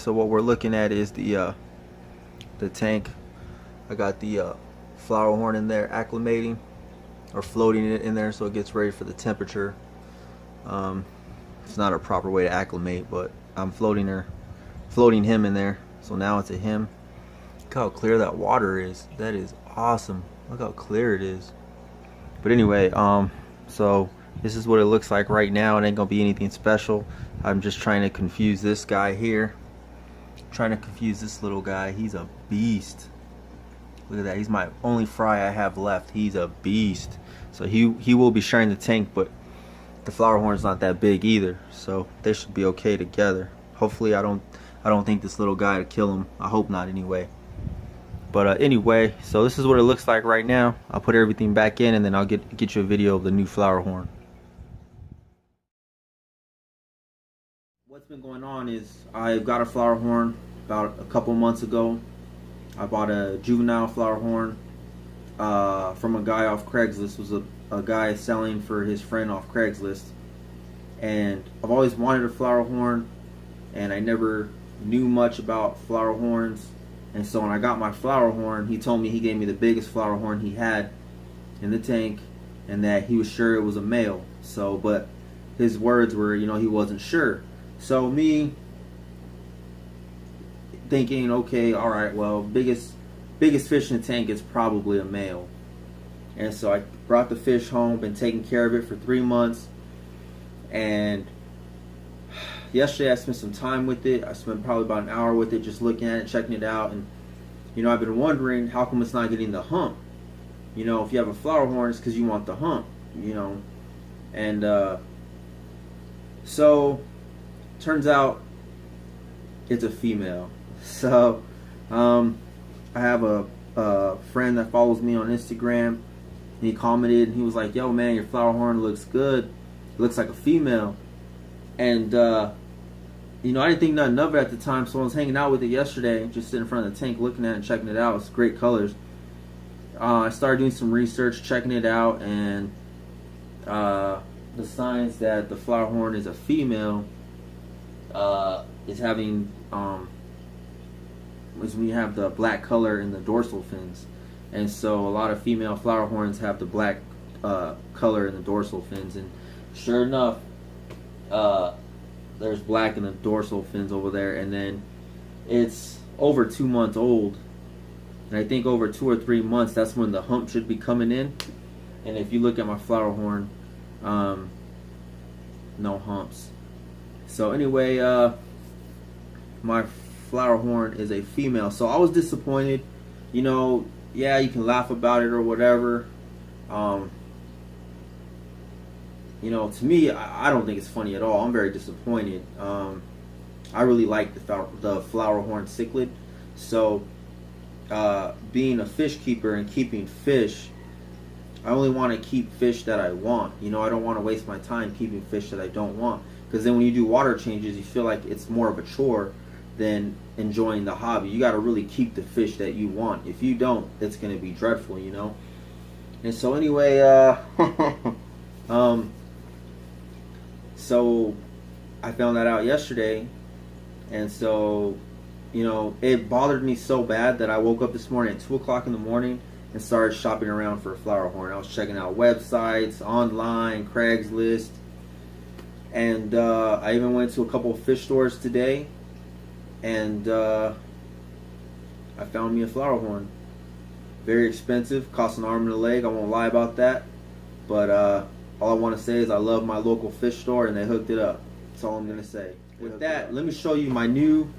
so what we're looking at is the tank. I got the flower horn in there acclimating, or floating it in there so it gets ready for the temperature. It's not a proper way to acclimate, but I'm floating him in there. So now it's a him. Look how clear that water is. That is awesome. Look how clear it is. But anyway, so this is what it looks like right now. It ain't gonna be anything special. I'm just trying to confuse this guy here. Trying to confuse this little guy. He's a beast. Look at that. He's my only fry I have left. He's a beast. So he will be sharing the tank, but the flower horn's not that big either. So they should be okay together. Hopefully I don't think this little guy will kill him. I hope not anyway. But anyway, so this is what it looks like right now. I'll put everything back in and then I'll get you a video of the new flower horn. What's been going on is I got a flower horn about a couple months ago. I bought a juvenile flower horn from a guy off Craigslist. It was a guy selling for his friend off Craigslist. And I've always wanted a flower horn, and I never knew much about flower horns. And so when I got my flower horn, he told me he gave me the biggest flower horn he had in the tank, and that he was sure it was a male. So, but his words were, you know, he wasn't sure. So me thinking, okay, all right, well, biggest fish in the tank is probably a male. And so I brought the fish home, been taking care of it for 3 months, and yesterday I spent some time with it. I spent probably about an hour with it, just looking at it, checking it out. And you know, I've been wondering how come it's not getting the hump. You know, if you have a flower horn, it's because you want the hump, you know. And so turns out it's a female. So I have a friend that follows me on Instagram, and he commented and he was like, yo man, your flower horn looks good. It looks like a female. And you know, I didn't think nothing of it at the time, so I was hanging out with it yesterday, just sitting in front of the tank looking at it and checking it out. It's great colors. I started doing some research, checking it out, and the signs that the flower horn is a female is having is when you have the black color in the dorsal fins. And so a lot of female flower horns have the black color in the dorsal fins, and sure enough, there's black in the dorsal fins over there. And then it's over 2 months old, and I think over 2 or 3 months, that's when the hump should be coming in. And if you look at my flower horn, no humps. So anyway, my flower horn is a female. So I was disappointed. You know, yeah, you can laugh about it or whatever. You know, to me, I don't think it's funny at all. I'm very disappointed. I really like the flower horn cichlid. So, being a fish keeper and keeping fish, I only want to keep fish that I want. You know, I don't want to waste my time keeping fish that I don't want. Because then when you do water changes, you feel like it's more of a chore than enjoying the hobby. You got to really keep the fish that you want. If you don't, it's going to be dreadful, you know. And so anyway, so I found that out yesterday, and so, you know, it bothered me so bad that I woke up this morning at 2 o'clock in the morning and started shopping around for a flower horn. I was checking out websites, online, Craigslist, and I even went to a couple of fish stores today, and I found me a flower horn. Very expensive, cost an arm and a leg, I won't lie about that, but all I want to say is I love my local fish store, and they hooked it up. That's all I'm going to say. With that, let me show you my new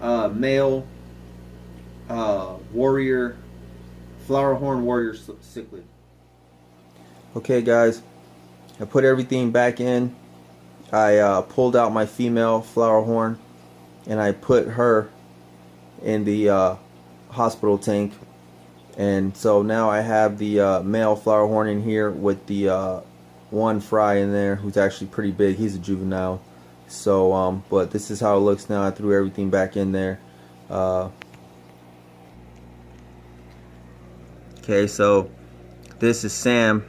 male warrior, flower horn warrior cichlid. Okay guys, I put everything back in. I pulled out my female flower horn, and I put her in the hospital tank. And so now I have the male flower horn in here with the one fry in there, who's actually pretty big. He's a juvenile. So but this is how it looks now. I threw everything back in there. Okay, so this is Sam,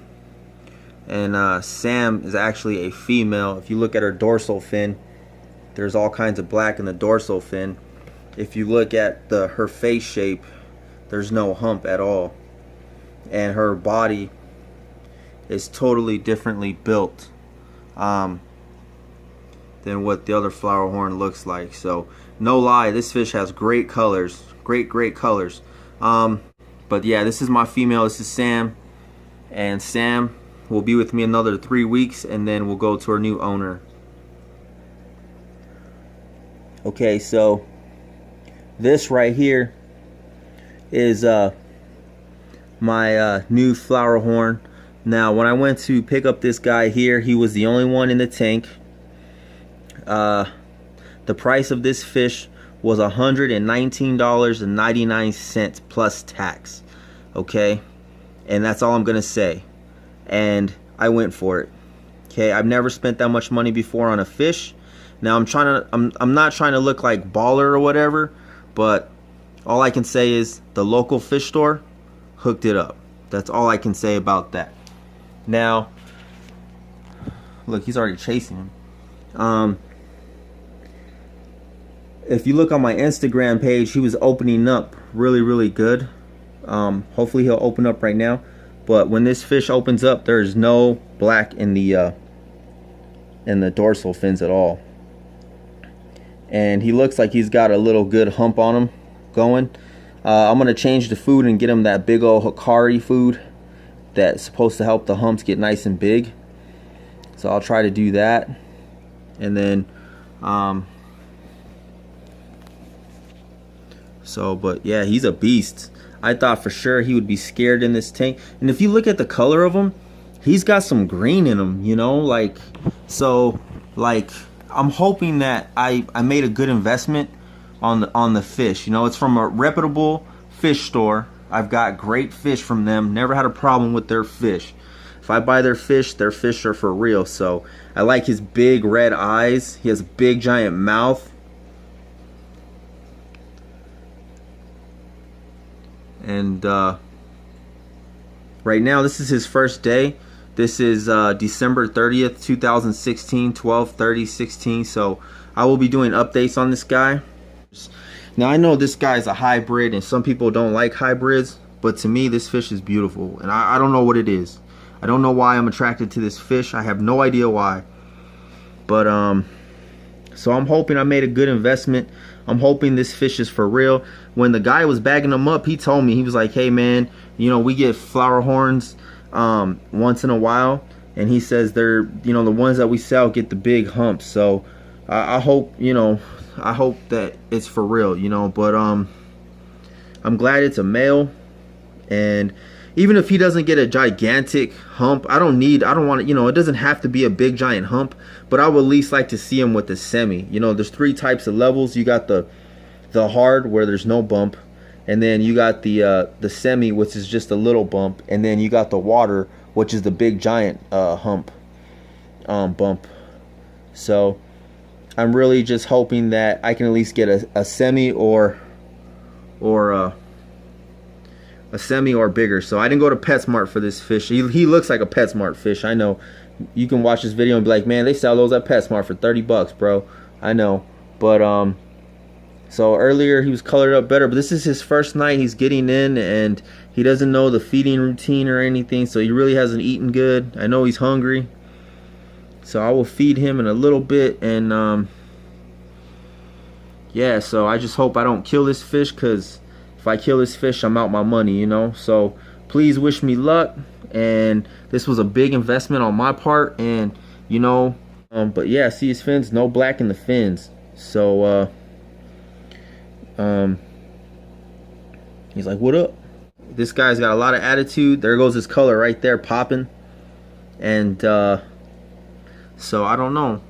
and Sam is actually a female. If you look at her dorsal fin, there's all kinds of black in the dorsal fin, if you look at her face shape, there's no hump at all, and her body is totally differently built than what the other flower horn looks like. So no lie, this fish has great colors, great colors. But yeah, this is my female. This is Sam, and Sam will be with me another 3 weeks, and then we'll go to her new owner. Okay, so this right here is my new flower horn. Now, when I went to pick up this guy here, he was the only one in the tank. The price of this fish was $119.99 plus tax. Okay, and that's all I'm gonna say. And I went for it. Okay, I've never spent that much money before on a fish. Now I'm not trying to look like baller or whatever, but all I can say is the local fish store hooked it up. That's all I can say about that. Now, look, he's already chasing him. If you look on my Instagram page, he was opening up really good. Hopefully he'll open up right now. But when this fish opens up, there's no black in the dorsal fins at all. And he looks like he's got a little good hump on him going. I'm gonna change the food and get him that big old Hikari food that's supposed to help the humps get nice and big. So I'll try to do that. And then but yeah, he's a beast. I thought for sure he would be scared in this tank. And if you look at the color of him, he's got some green in him, you know, like, so like I'm hoping that I made a good investment on the fish. You know, it's from a reputable fish store. I've got great fish from them. Never had a problem with their fish. If I buy their fish are for real. So I like his big red eyes. He has a big giant mouth. And right now, this is his first day. This is December 30th, 2016, 12/30/16. So I will be doing updates on this guy. Now I know this guy's a hybrid, and some people don't like hybrids, but to me, this fish is beautiful, and I don't know what it is. I don't know why I'm attracted to this fish. I have no idea why. But so I'm hoping I made a good investment. I'm hoping this fish is for real. When the guy was bagging them up, he told me, he was like, hey man, you know, we get flower horns once in a while, and he says they're, you know, the ones that we sell get the big humps. So I hope, you know, I hope that it's for real, you know. But I'm glad it's a male. And even if he doesn't get a gigantic hump, I don't want it, you know, it doesn't have to be a big giant hump, but I would at least like to see him with the semi. You know, there's 3 types of levels. You got the hard, where there's no bump, and then you got the semi, which is just a little bump, and then you got the water, which is the big giant hump bump. So I'm really just hoping that I can at least get a semi or a semi or bigger. So I didn't go to PetSmart for this fish. He looks like a PetSmart fish. I know. You can watch this video and be like, man, they sell those at PetSmart for 30 bucks, bro. I know. But so earlier he was colored up better, but this is his first night. He's getting in, and he doesn't know the feeding routine or anything, so he really hasn't eaten good. I know he's hungry, so I will feed him in a little bit. And yeah, so I just hope I don't kill this fish, because if I kill this fish, I'm out my money, you know. So please wish me luck. And this was a big investment on my part, and you know, but yeah, see his fins, no black in the fins. So he's like, what up? This guy's got a lot of attitude. There goes his color right there, popping. And so I don't know.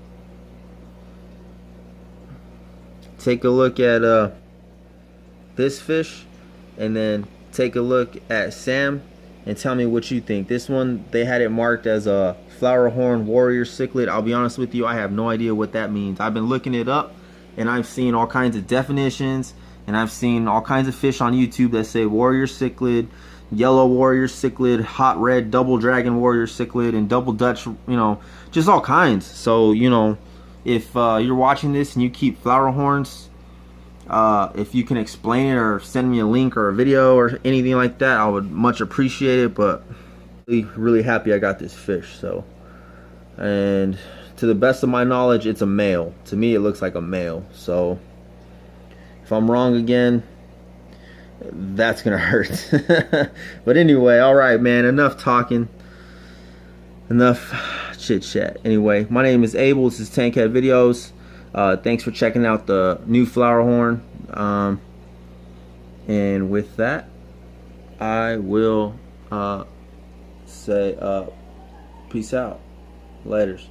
Take a look at this fish, and then take a look at Sam, and tell me what you think. This one, they had it marked as a flower horn warrior cichlid. I'll be honest with you, I have no idea what that means. I've been looking it up, and I've seen all kinds of definitions, and I've seen all kinds of fish on YouTube that say warrior cichlid, yellow warrior cichlid, hot red double dragon warrior cichlid, and double Dutch, you know, just all kinds. So, you know, if you're watching this and you keep flower horns, If you can explain it or send me a link or a video or anything like that, I would much appreciate it. But really happy I got this fish. So, and to the best of my knowledge, it's a male. To me, it looks like a male. So if I'm wrong again, that's gonna hurt. But anyway, all right, man, enough talking, enough chit chat. Anyway, my name is Abel. This is TankHead Videos. Thanks for checking out the new flower horn. And with that, I will say peace out. Laters.